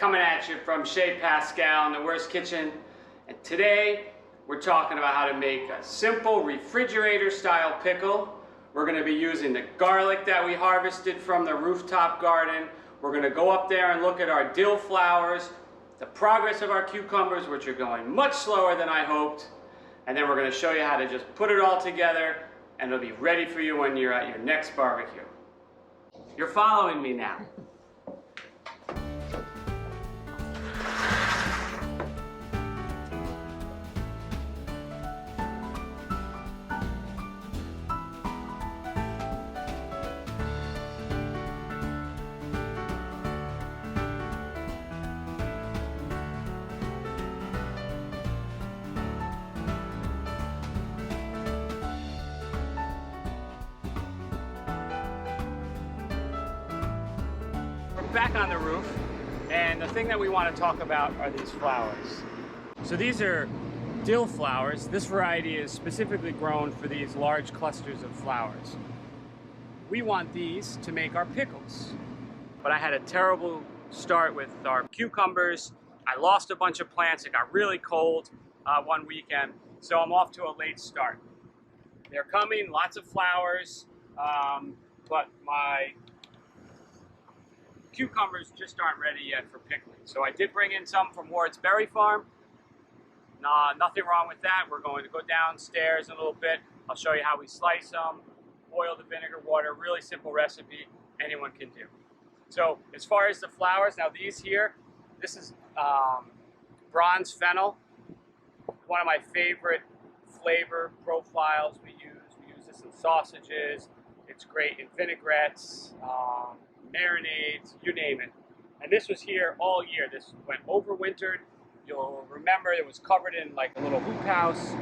Coming at you from Chez Pascal in the Wurst kitchen. And today we're talking about how to make a simple refrigerator style pickle. We're going to be using the garlic that we harvested from the rooftop garden. We're going to go up there and look at our dill flowers, the progress of our cucumbers, which are going much slower than I hoped. And then we're going to show you how to just put it all together and it'll be ready for you when you're at your next barbecue. You're following me now. Back on the roof, and the thing that we want to talk about are these flowers. So these are dill flowers. This variety is specifically grown for these large clusters of flowers. We want these to make our pickles. But I had a terrible start with our cucumbers. I lost a bunch of plants. It got really cold one weekend, so I'm off to a late start. They're coming, lots of flowers, but my cucumbers just aren't ready yet for pickling. So I did bring in some from Ward's Berry Farm. Nothing wrong with that. We're going to go downstairs in a little bit. I'll show you how we slice them, boil the vinegar water, really simple recipe anyone can do. So as far as the flowers, now these here, this is bronze fennel, one of my favorite flavor profiles we use. We use this in sausages. It's great in vinaigrettes, marinades, you name it. And this was here all year. This went overwintered. You'll remember it was covered in like a little hoop house.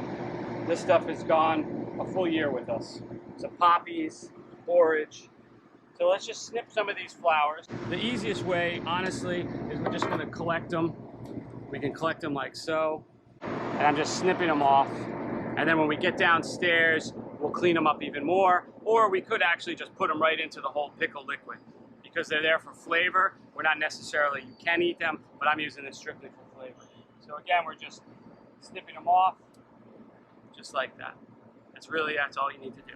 This stuff has gone a full year with us. Some poppies, borage. So let's just snip some of these flowers. The easiest way, honestly, is we're just gonna collect them. We can collect them like so. And I'm just snipping them off. And then when we get downstairs, we'll clean them up even more. Or we could actually just put them right into the whole pickle liquid. Because they're there for flavor. We're not necessarily, you can eat them, but I'm using this strictly for flavor. So again, we're just snipping them off, just like that. That's all you need to do.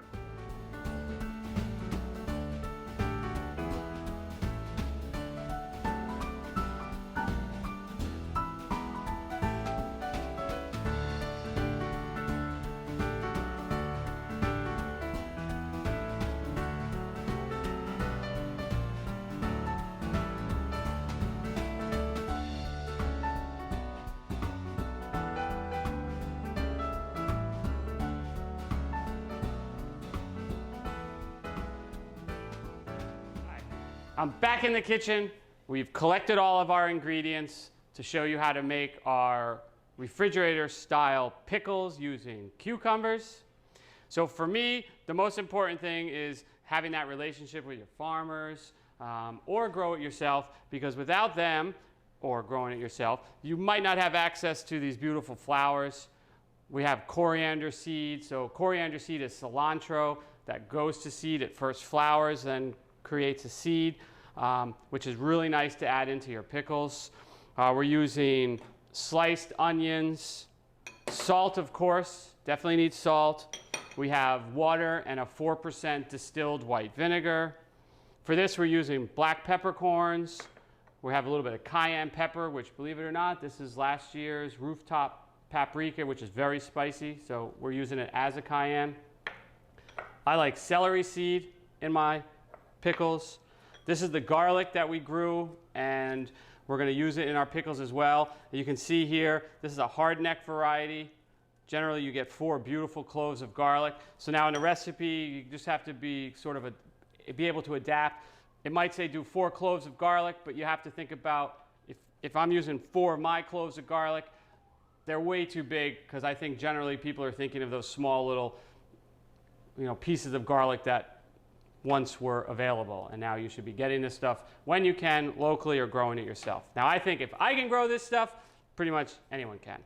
I'm back in the kitchen. We've collected all of our ingredients to show you how to make our refrigerator style pickles using cucumbers. So for me, the most important thing is having that relationship with your farmers or grow it yourself, because without them or growing it yourself, you might not have access to these beautiful flowers. We have coriander seed. So coriander seed is cilantro that goes to seed. It first flowers, then creates a seed, which is really nice to add into your pickles. We're using sliced onions, salt, of course, definitely need salt. We have water and a 4% distilled white vinegar. For this, we're using black peppercorns. We have a little bit of cayenne pepper, which, believe it or not, this is last year's rooftop paprika, which is very spicy, so we're using it as a cayenne. I like celery seed in my pickles. This is the garlic that we grew, and we're going to use it in our pickles as well. You can see here, this is a hardneck variety. Generally, you get 4 beautiful cloves of garlic. So now in the recipe, you just have to be be able to adapt. It might say do 4 cloves of garlic, but you have to think about if I'm using 4 of my cloves of garlic, they're way too big, because I think generally people are thinking of those small little, pieces of garlic that once were available, and now you should be getting this stuff when you can, locally or growing it yourself. Now I think if I can grow this stuff, pretty much anyone can.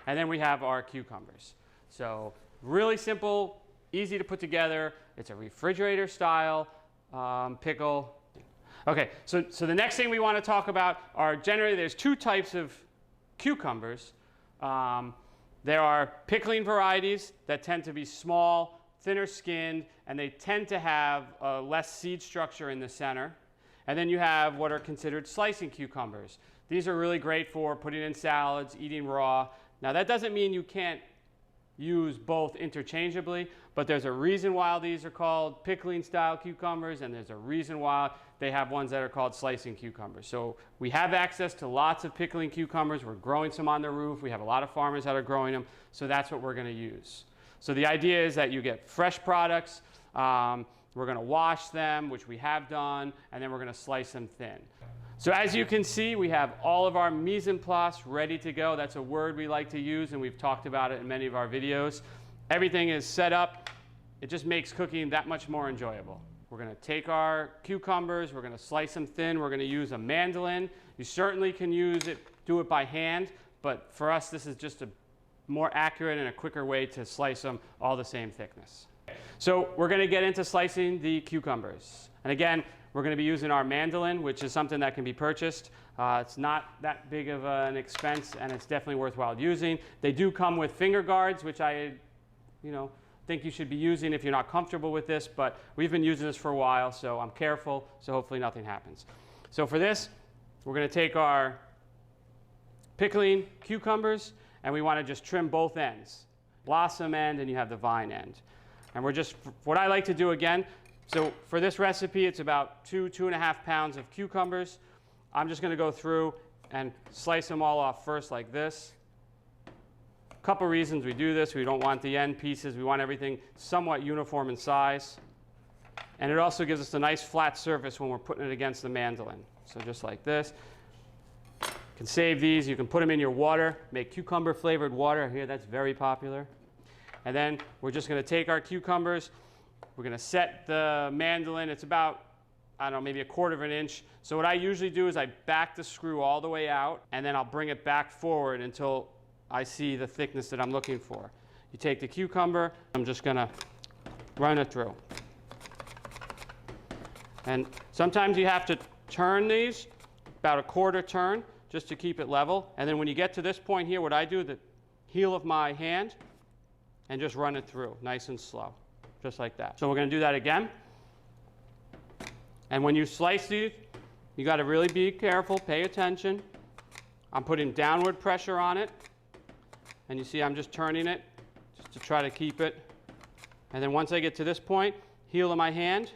And then we have our cucumbers. So really simple, easy to put together. It's a refrigerator style pickle. Okay, so the next thing we want to talk about are generally there's two types of cucumbers. There are pickling varieties that tend to be small, thinner skinned, and they tend to have less seed structure in the center. And then you have what are considered slicing cucumbers. These are really great for putting in salads, eating raw. Now that doesn't mean you can't use both interchangeably, but there's a reason why these are called pickling style cucumbers, and there's a reason why they have ones that are called slicing cucumbers. So we have access to lots of pickling cucumbers. We're growing some on the roof. We have a lot of farmers that are growing them, so that's what we're going to use. So the idea is that you get fresh products. We're going to wash them, which we have done, and then we're going to slice them thin. So as you can see, we have all of our mise en place ready to go. That's a word we like to use, and we've talked about it in many of our videos. Everything is set up. It just makes cooking that much more enjoyable. We're going to take our cucumbers, we're going to slice them thin, we're going to use a mandolin. You certainly can do it by hand, but for us this is just a more accurate and a quicker way to slice them all the same thickness. So we're going to get into slicing the cucumbers. And again, we're going to be using our mandolin, which is something that can be purchased. It's not that big of an expense, and it's definitely worthwhile using. They do come with finger guards, which I think you should be using if you're not comfortable with this, but we've been using this for a while, so I'm careful, so hopefully nothing happens. So for this, we're going to take our pickling cucumbers, and we want to just trim both ends. Blossom end, and you have the vine end. And what I like to do again, so for this recipe, it's about 2.5 pounds of cucumbers. I'm just going to go through and slice them all off first like this. A couple reasons we do this. We don't want the end pieces. We want everything somewhat uniform in size. And it also gives us a nice flat surface when we're putting it against the mandolin. So just like this. You can save these. You can put them in your water. Make cucumber flavored water. Here, that's very popular. And then we're just going to take our cucumbers. We're going to set the mandolin. It's about, I don't know, maybe 1/4 inch. So what I usually do is I back the screw all the way out, and then I'll bring it back forward until I see the thickness that I'm looking for. You take the cucumber. I'm just going to run it through. And sometimes you have to turn these about 1/4 turn just to keep it level. And then when you get to this point here, what I do, the heel of my hand, and just run it through nice and slow, just like that. So we're going to do that again. And when you slice these, you got to really be careful, pay attention. I'm putting downward pressure on it. And you see I'm just turning it just to try to keep it. And then once I get to this point, heel of my hand,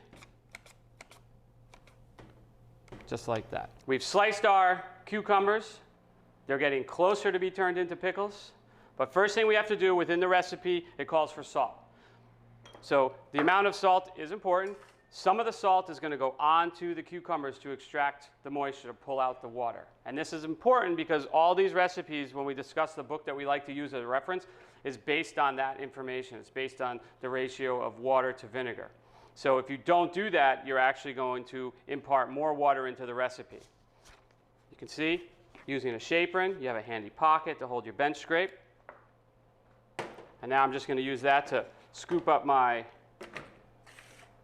just like that. We've sliced our cucumbers. They're getting closer to be turned into pickles. But first thing we have to do within the recipe, it calls for salt. So the amount of salt is important. Some of the salt is going to go onto the cucumbers to extract the moisture, to pull out the water. And this is important because all these recipes, when we discuss the book that we like to use as a reference, is based on that information. It's based on the ratio of water to vinegar. So if you don't do that, you're actually going to impart more water into the recipe. You can see, using a shaperin, you have a handy pocket to hold your bench scrape. And now I'm just going to use that to scoop up my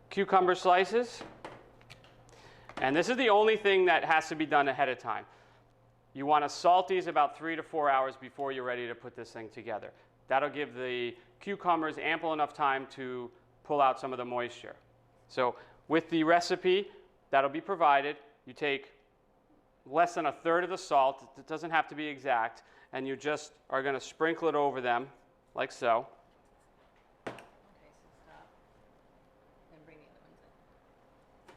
cucumber slices. And this is the only thing that has to be done ahead of time. You want to salt these about 3 to 4 hours before you're ready to put this thing together. That'll give the cucumbers ample enough time to pull out some of the moisture. So with the recipe that'll be provided, you take less than 1/3 of the salt. It doesn't have to be exact. And you just are going to sprinkle it over them like so. Okay, so stop. Then bring the other ones in.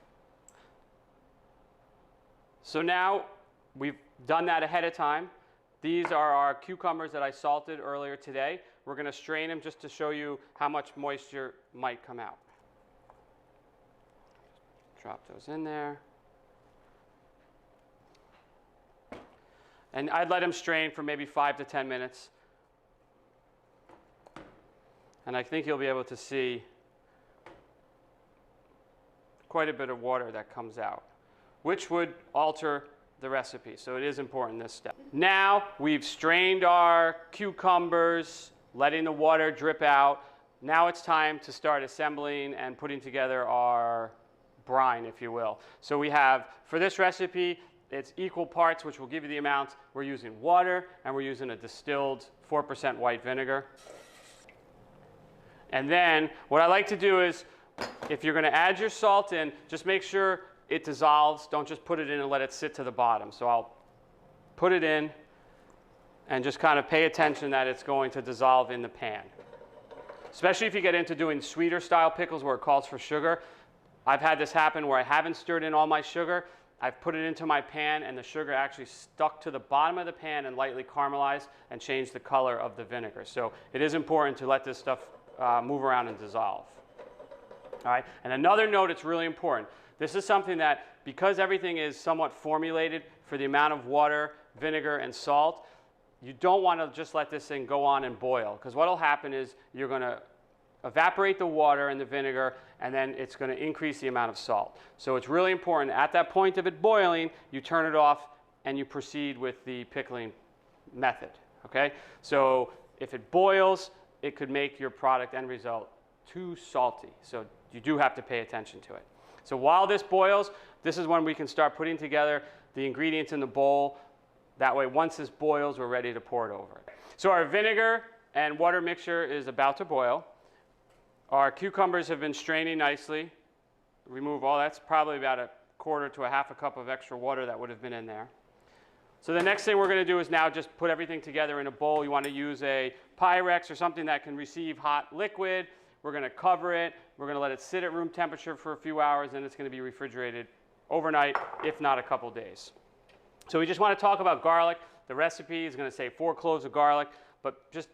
So now we've done that ahead of time. These are our cucumbers that I salted earlier today. We're going to strain them just to show you how much moisture might come out. Drop those in there. And I'd let them strain for maybe 5 to 10 minutes. And I think you'll be able to see quite a bit of water that comes out, which would alter the recipe. So it is important, this step. Now we've strained our cucumbers, letting the water drip out. Now it's time to start assembling and putting together our brine, if you will. So we have, for this recipe, it's equal parts, which will give you the amount. We're using water, and we're using a distilled 4% white vinegar. And then what I like to do is, if you're going to add your salt in, just make sure it dissolves. Don't just put it in and let it sit to the bottom. So I'll put it in and just kind of pay attention that it's going to dissolve in the pan. Especially if you get into doing sweeter style pickles where it calls for sugar. I've had this happen where I haven't stirred in all my sugar. I've put it into my pan and the sugar actually stuck to the bottom of the pan and lightly caramelized and changed the color of the vinegar. So it is important to let this stuff move around and dissolve. All right, and another note that's really important. This is something that, because everything is somewhat formulated for the amount of water, vinegar, and salt, you don't want to just let this thing go on and boil, because what will happen is you're going to evaporate the water and the vinegar, and then it's going to increase the amount of salt. So it's really important at that point of it boiling, you turn it off and you proceed with the pickling method. Okay? So if it boils, it could make your product end result too salty. So you do have to pay attention to it. So while this boils, this is when we can start putting together the ingredients in the bowl. That way, once this boils, we're ready to pour it over it. So our vinegar and water mixture is about to boil. Our cucumbers have been straining nicely. Remove all, that's probably about a quarter to a half a cup of extra water that would have been in there. So the next thing we're going to do is now just put everything together in a bowl. You want to use a Pyrex or something that can receive hot liquid. We're going to cover it. We're going to let it sit at room temperature for a few hours, and it's going to be refrigerated overnight, if not a couple days. So we just want to talk about garlic. The recipe is going to say 4 cloves of garlic, but just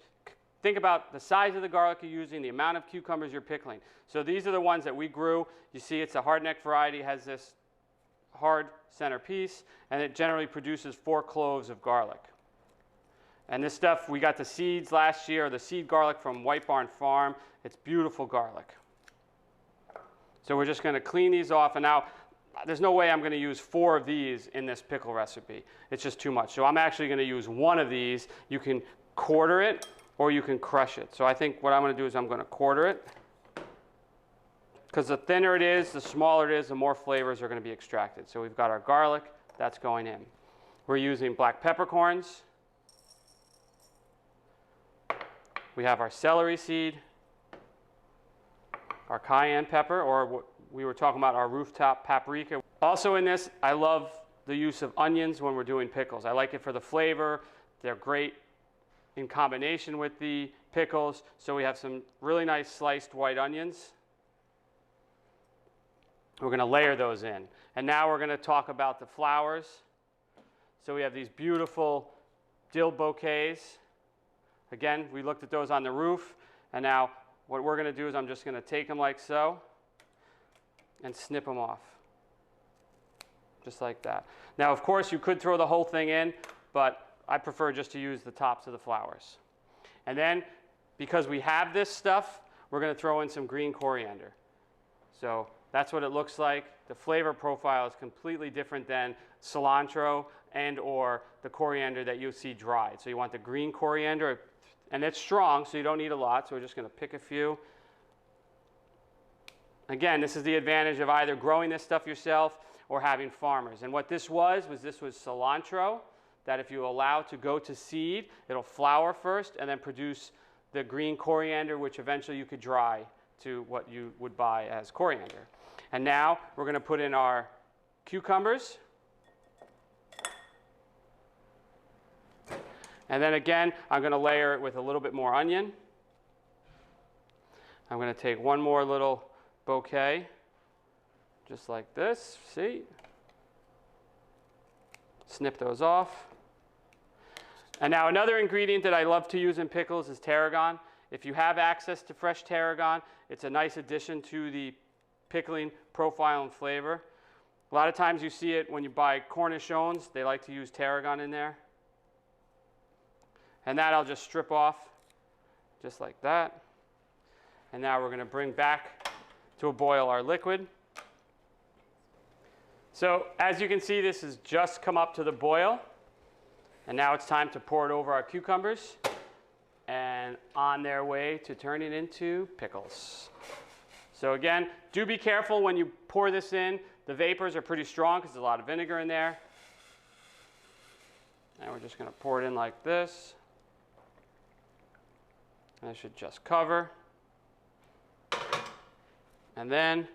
think about the size of the garlic you're using, the amount of cucumbers you're pickling. So these are the ones that we grew. You see it's a hardneck variety, has this hard center piece, and it generally produces 4 cloves of garlic. And this stuff, we got the seeds last year, the seed garlic from White Barn Farm. It's beautiful garlic. So we're just going to clean these off, and now there's no way I'm going to use 4 of these in this pickle recipe. It's just too much. So I'm actually going to use 1 of these. You can quarter it or you can crush it. So I think what I'm going to do is I'm going to quarter it, because the thinner it is, the smaller it is, the more flavors are going to be extracted. So we've got our garlic, that's going in. We're using black peppercorns. We have our celery seed, our cayenne pepper, or what we were talking about, our rooftop paprika. Also in this, I love the use of onions when we're doing pickles. I like it for the flavor. They're great in combination with the pickles. So we have some really nice sliced white onions. We're going to layer those in. And now we're going to talk about the flowers. So we have these beautiful dill bouquets. Again, we looked at those on the roof. And now what we're going to do is I'm just going to take them like so and snip them off. Just like that. Now, of course, you could throw the whole thing in, but I prefer just to use the tops of the flowers. And then, because we have this stuff, we're going to throw in some green coriander. So that's what it looks like. The flavor profile is completely different than cilantro and or the coriander that you see dried. So you want the green coriander, and it's strong, so you don't need a lot. So we're just going to pick a few. Again, this is the advantage of either growing this stuff yourself or having farmers. And what this was cilantro that if you allow to go to seed, it'll flower first and then produce the green coriander, which eventually you could dry to what you would buy as coriander. And now we're going to put in our cucumbers. And then again, I'm going to layer it with a little bit more onion. I'm going to take one more little bouquet, just like this, see? Snip those off. And now another ingredient that I love to use in pickles is tarragon. If you have access to fresh tarragon, it's a nice addition to the pickling profile and flavor. A lot of times you see it when you buy cornichons, they like to use tarragon in there. And that I'll just strip off, just like that. And now we're going to bring back to a boil our liquid. So as you can see, this has just come up to the boil. And now it's time to pour it over our cucumbers and on their way to turning into pickles. So again, do be careful when you pour this in. The vapors are pretty strong because there's a lot of vinegar in there. And we're just going to pour it in like this. And it should just cover. And then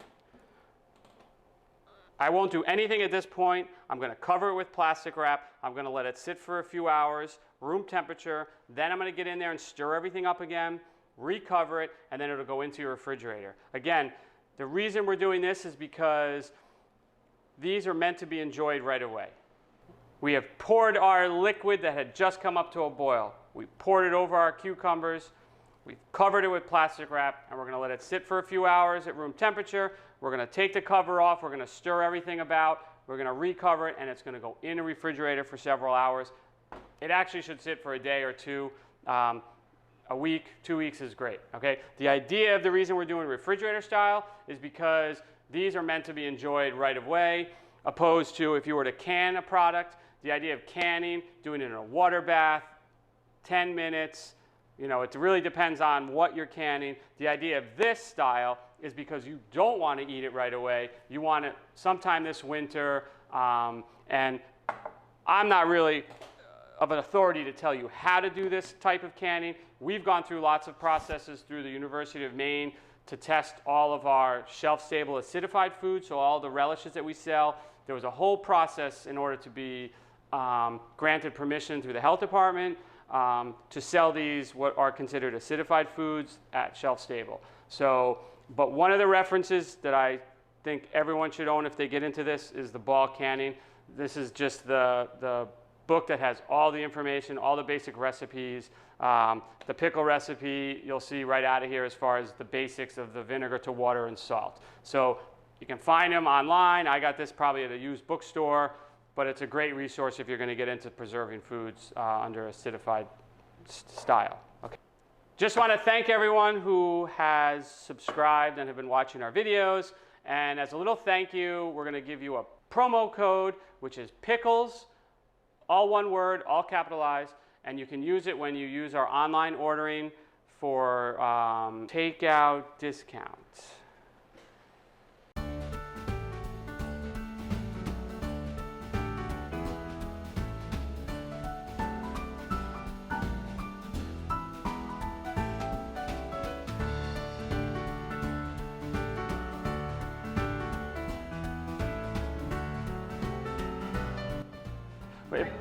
I won't do anything at this point. I'm going to cover it with plastic wrap. I'm going to let it sit for a few hours, room temperature. Then I'm going to get in there and stir everything up again, recover it, and then it'll go into your refrigerator. Again, the reason we're doing this is because these are meant to be enjoyed right away. We have poured our liquid that had just come up to a boil. We poured it over our cucumbers. We've covered it with plastic wrap, and we're going to let it sit for a few hours at room temperature. We're going to take the cover off. We're going to stir everything about. We're going to recover it, and it's going to go in a refrigerator for several hours. It actually should sit for a day or two. A week, 2 weeks is great. Okay? The idea of the reason we're doing refrigerator style is because these are meant to be enjoyed right away, opposed to if you were to can a product. The idea of canning, doing it in a water bath, 10 minutes, you know, it really depends on what you're canning. The idea of this style is because you don't want to eat it right away. You want it sometime this winter, and I'm not really of an authority to tell you how to do this type of canning. We've gone through lots of processes through the University of Maine to test all of our shelf-stable acidified foods, so all the relishes that we sell. There was a whole process in order to be granted permission through the health department to sell these, what are considered acidified foods, at shelf stable. So, but one of the references that I think everyone should own if they get into this is the Ball Canning. This is just the book that has all the information, all the basic recipes. The pickle recipe you'll see right out of here as far as the basics of the vinegar to water and salt. So you can find them online. I got this probably at a used bookstore. But it's a great resource if you're going to get into preserving foods under acidified style. Okay. Just want to thank everyone who has subscribed and have been watching our videos. And as a little thank you, we're going to give you a promo code, which is Pickles, all one word, all capitalized. And you can use it when you use our online ordering for takeout discount.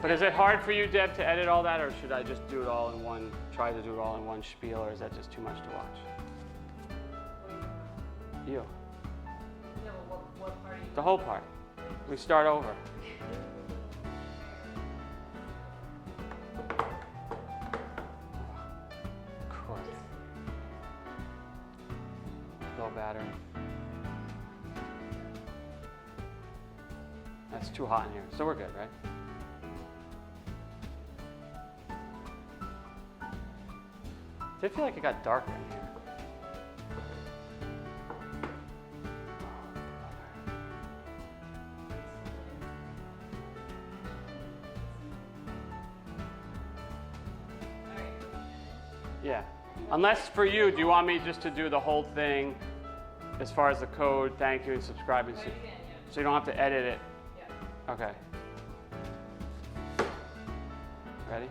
But is it hard for you, Deb, to edit all that, or should I just do it all in one, try to do it all in one spiel, or is that just too much to watch? You. Yeah, well, what part are you? The whole part. We start over. Christ. Low battery. That's too hot in here, so we're good, right? I feel like it got darker in here. Yeah. Unless for you, do you want me just to do the whole thing as far as the code, thank you, and subscribing, so you don't have to edit it? Yeah. Okay. Ready?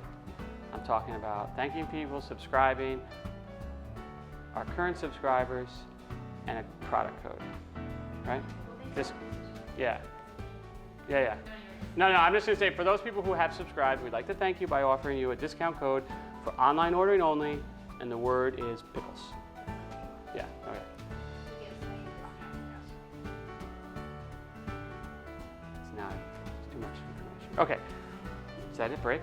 I'm talking about thanking people, subscribing, our current subscribers, and a product code, right? This, yeah. No, I'm just gonna say, for those people who have subscribed, we'd like to thank you by offering you a discount code for online ordering only, and the word is Pickles. Yeah, okay. It's too much information. Okay, is that it, break?